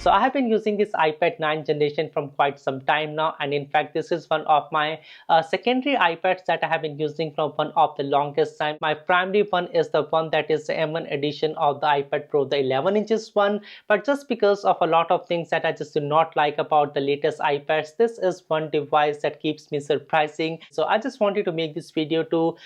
So I have been using this iPad 9 generation from quite some time now, and in fact this is one of my secondary iPads that I have been using from one of the longest time. My primary one is the one that is the M1 edition of the iPad Pro, the 11 inches one, but just because of a lot of things that I just do not like about the latest iPads, this is one device that keeps me surprising. So I just wanted to make this video to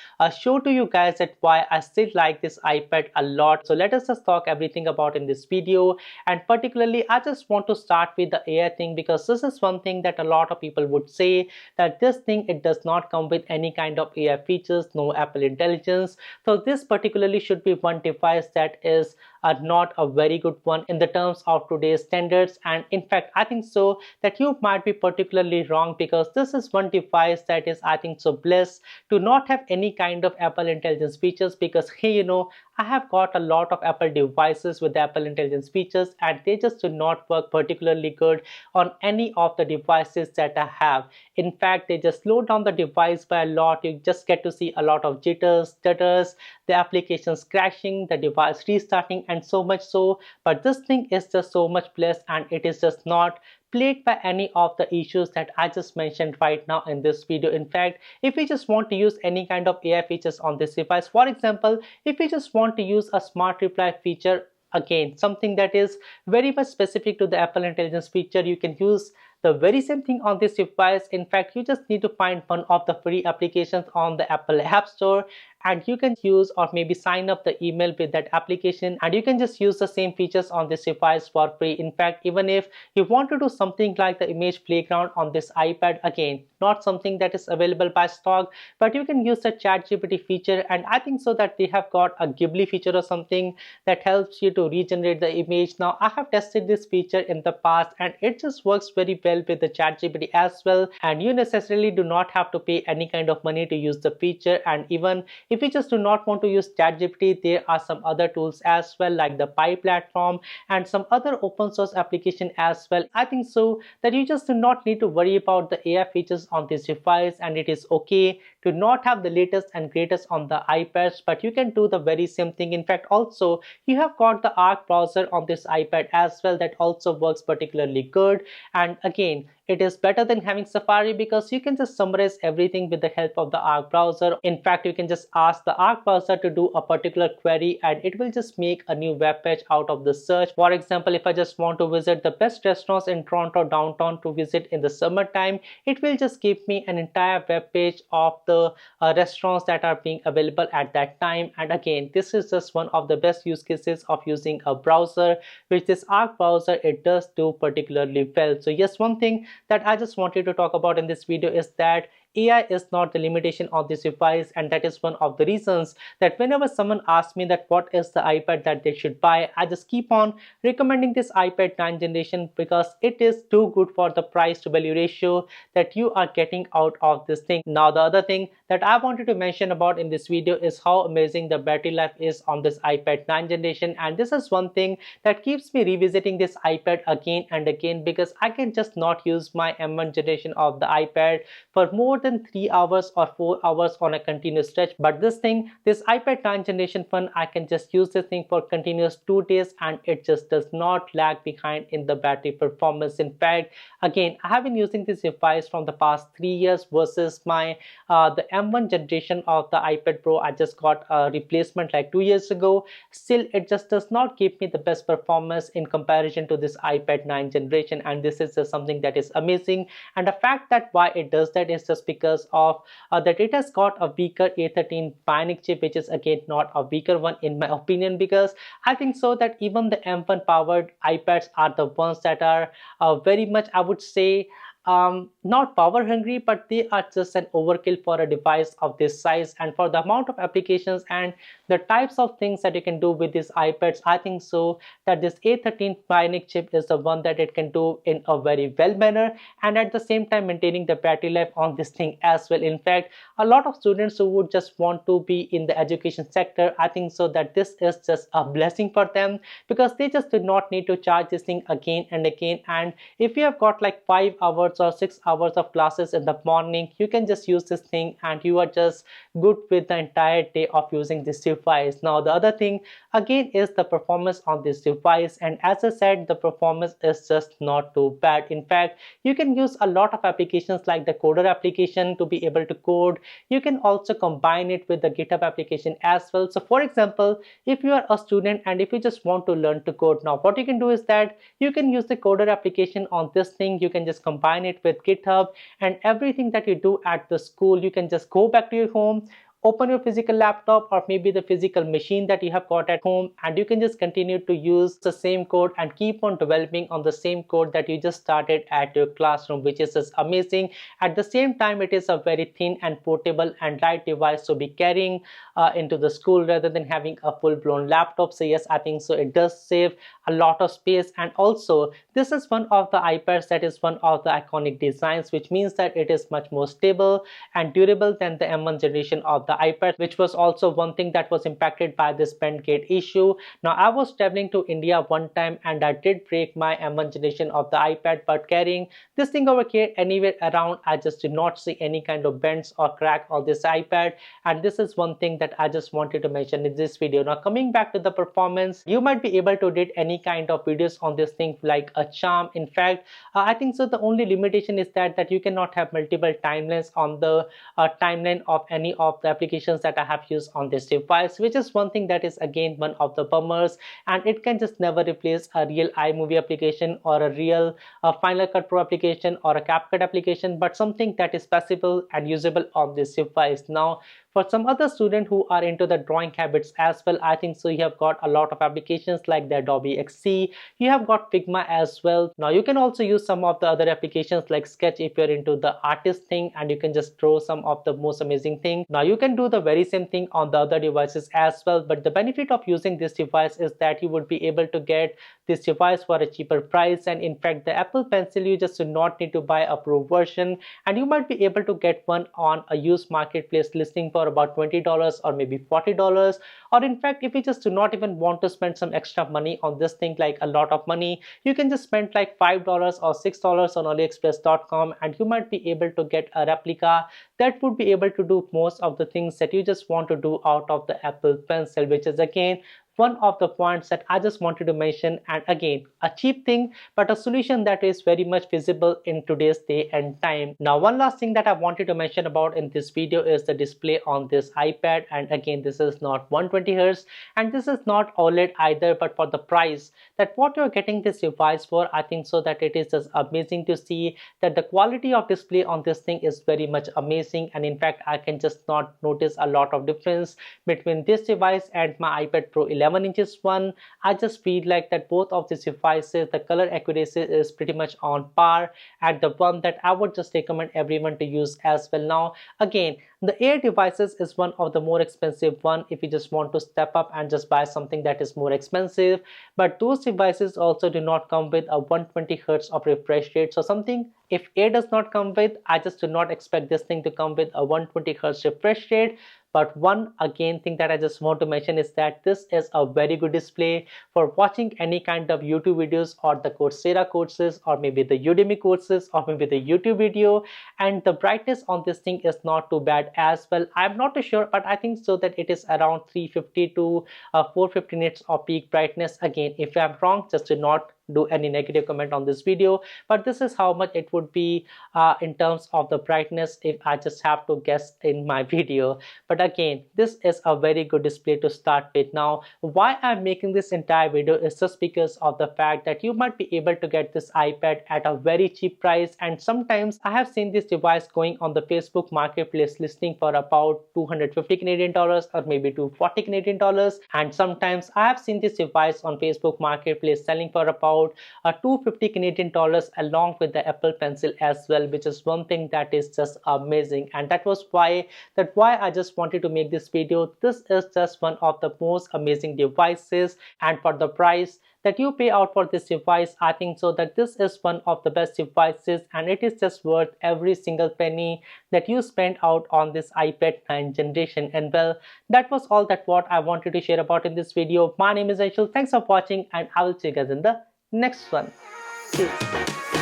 show to you guys that why I still like this iPad a lot. So let us just talk everything about in this video, and particularly I just want to start with the AI thing, because this is one thing that a lot of people would say that this thing, it does not come with any kind of AI features, no Apple Intelligence. So this particularly should be one device that is not a very good one in the terms of today's standards. And in fact I think so that you might be particularly wrong, because this is one device that is, I think so, blessed to not have any kind of Apple Intelligence features. Because hey, I have got a lot of Apple devices with Apple Intelligence features, and they just do not work particularly good on any of the devices that I have. In fact, they just slow down the device by a lot. You just get to see a lot of jitters, stutters, the applications crashing, the device restarting, and so much so. But this thing is just so much blessed, and it is just not plagued by any of the issues that I just mentioned right now in this video. In fact, if you just want to use any kind of AI features on this device, for example, if you just want to use a smart reply feature, again something that is very much specific to the Apple Intelligence feature, you can use the very same thing on this device. In fact, you just need to find one of the free applications on the Apple App Store, and you can use or maybe sign up the email with that application, and you can just use the same features on this device for free. In fact, even if you want to do something like the image playground on this iPad, again not something that is available by stock, but you can use the ChatGPT feature. And I think so that they have got a Ghibli feature or something that helps you to regenerate the image. Now I have tested this feature in the past, and it just works very well with the ChatGPT as well, and you necessarily do not have to pay any kind of money to use the feature. And even if you just do not want to use ChatGPT, there are some other tools as well, like the Pi platform and some other open source application as well. I think so that you just do not need to worry about the AI features on this device, and it is okay to not have the latest and greatest on the iPads, but you can do the very same thing. In fact, also you have got the Arc browser on this iPad as well, that also works particularly good. And again, it is better than having Safari, because you can just summarize everything with the help of the Arc browser. In fact, you can just ask the Arc browser to do a particular query, and it will just make a new web page out of the search. For example, if I just want to visit the best restaurants in Toronto downtown to visit in the summertime, it will just give me an entire web page of the restaurants that are being available at that time. And again, this is just one of the best use cases of using a browser, which this Arc browser, it does do particularly well. So yes, one thing that I just wanted to talk about in this video is that AI is not the limitation of this device, and that is one of the reasons that whenever someone asks me that what is the iPad that they should buy, I just keep on recommending this iPad 9 generation, because it is too good for the price to value ratio that you are getting out of this thing. Now the other thing that I wanted to mention about in this video is how amazing the battery life is on this iPad 9 generation, and this is one thing that keeps me revisiting this iPad again and again, because I can just not use my M1 generation of the iPad for more than 3 hours or 4 hours on a continuous stretch. But this iPad 9 generation one, I can just use this thing for continuous 2 days, and it just does not lag behind in the battery performance. In fact, again, I have been using this device from the past 3 years versus my the M1 generation of the iPad Pro. I just got a replacement like 2 years ago. Still, it just does not give me the best performance in comparison to this iPad 9 generation, and this is just something that is amazing. And the fact that why it does that is just because of that it has got a weaker A13 Bionic chip, which is again not a weaker one in my opinion, because I think so that even the M1 powered iPads are the ones that are very much, I would say, not power hungry, but they are just an overkill for a device of this size. And for the amount of applications and the types of things that you can do with these iPads, I think so that this A13 Bionic chip is the one that it can do in a very well manner, and at the same time maintaining the battery life on this thing as well. In fact, a lot of students who would just want to be in the education sector, I think so that this is just a blessing for them, because they just do not need to charge this thing again and again. And if you have got like 5 hours hours or 6 hours of classes in the morning, you can just use this thing and you are just good with the entire day of using this device. Now the other thing again is the performance on this device, and as I said, the performance is just not too bad. In fact, you can use a lot of applications like the coder application to be able to code. You can also combine it with the GitHub application as well. So for example, if you are a student and if you just want to learn to code, now what you can do is that you can use the coder application on this thing. You can just combine it with GitHub, and everything that you do at the school, you can just go back to your home, open your physical laptop or maybe the physical machine that you have got at home, and you can just continue to use the same code and keep on developing on the same code that you just started at your classroom, which is just amazing. At the same time, it is a very thin and portable and light device to be carrying into the school rather than having a full-blown laptop. So yes, I think so it does save a lot of space. And also this is one of the iPads that is one of the iconic designs, which means that it is much more stable and durable than the M1 generation of the iPad, which was also one thing that was impacted by this bend gate issue. Now I was traveling to India one time and I did break my M1 generation of the iPad, but carrying this thing over here anywhere around, I just did not see any kind of bends or crack on this iPad. And this is one thing that I just wanted to mention in this video. Now coming back to the performance, you might be able to edit any kind of videos on this thing like a charm. In fact, I think so the only limitation is that you cannot have multiple timelines on the timeline of any of the applications that I have used on this device, which is one thing that is again one of the bummers, and it can just never replace a real iMovie application or a real Final Cut Pro application or a CapCut application, but something that is possible and usable on this device. Now for some other students who are into the drawing habits as well, I think so you have got a lot of applications like the Adobe XD, you have got Figma as well. Now you can also use some of the other applications like Sketch if you're into the artist thing, and you can just draw some of the most amazing thing. Now you can do the very same thing on the other devices as well, but the benefit of using this device is that you would be able to get this device for a cheaper price. And in fact, the Apple Pencil, you just do not need to buy a pro version, and you might be able to get one on a used marketplace listing for about $20 or maybe $40. Or in fact, if you just do not even want to spend some extra money on this thing, like a lot of money, you can just spend like $5 or $6 on aliexpress.com, and you might be able to get a replica that would be able to do most of the things that you just want to do out of the Apple Pencil, which is again one of the points that I just wanted to mention. And again, a cheap thing, but a solution that is very much feasible in today's day and time. Now, one last thing that I wanted to mention about in this video is the display on this iPad. And again, this is not 120 Hz and this is not OLED either, but for the price that what you're getting this device for, I think so that it is just amazing to see that the quality of display on this thing is very much amazing. And in fact, I can just not notice a lot of difference between this device and my iPad Pro 11 inches one. I just feel like that both of these devices, the color accuracy is pretty much on par, and the one that I would just recommend everyone to use as well. Now again, the Air devices is one of the more expensive one if you just want to step up and just buy something that is more expensive, but those devices also do not come with a 120 Hz of refresh rate. So something if Air does not come with, I just do not expect this thing to come with a 120 Hz refresh rate. But one again thing that I just want to mention is that this is a very good display for watching any kind of YouTube videos or the Coursera courses or maybe the Udemy courses or maybe the YouTube video, and the brightness on this thing is not too bad as well. I'm not too sure, but I think so that it is around 350 to 450 nits of peak brightness. Again, if I'm wrong, just do not do any negative comment on this video, but this is how much it would be in terms of the brightness if I just have to guess in my video. But again, this is a very good display to start with. Now why I'm making this entire video is just because of the fact that you might be able to get this iPad at a very cheap price, and sometimes I have seen this device going on the Facebook marketplace listing for about 250 Canadian dollars or maybe 240 Canadian dollars, and sometimes I have seen this device on Facebook marketplace selling for about 250 Canadian dollars along with the Apple Pencil as well, which is one thing that is just amazing. And that was why I just wanted to make this video. This is just one of the most amazing devices, and for the price that you pay out for this device, I think so that this is one of the best devices, and it is just worth every single penny that you spend out on this iPad 9 generation. And well, that was all that what I wanted to share about in this video. My name is Anshul. Thanks for watching, and I will see you guys in the next one. Cheers.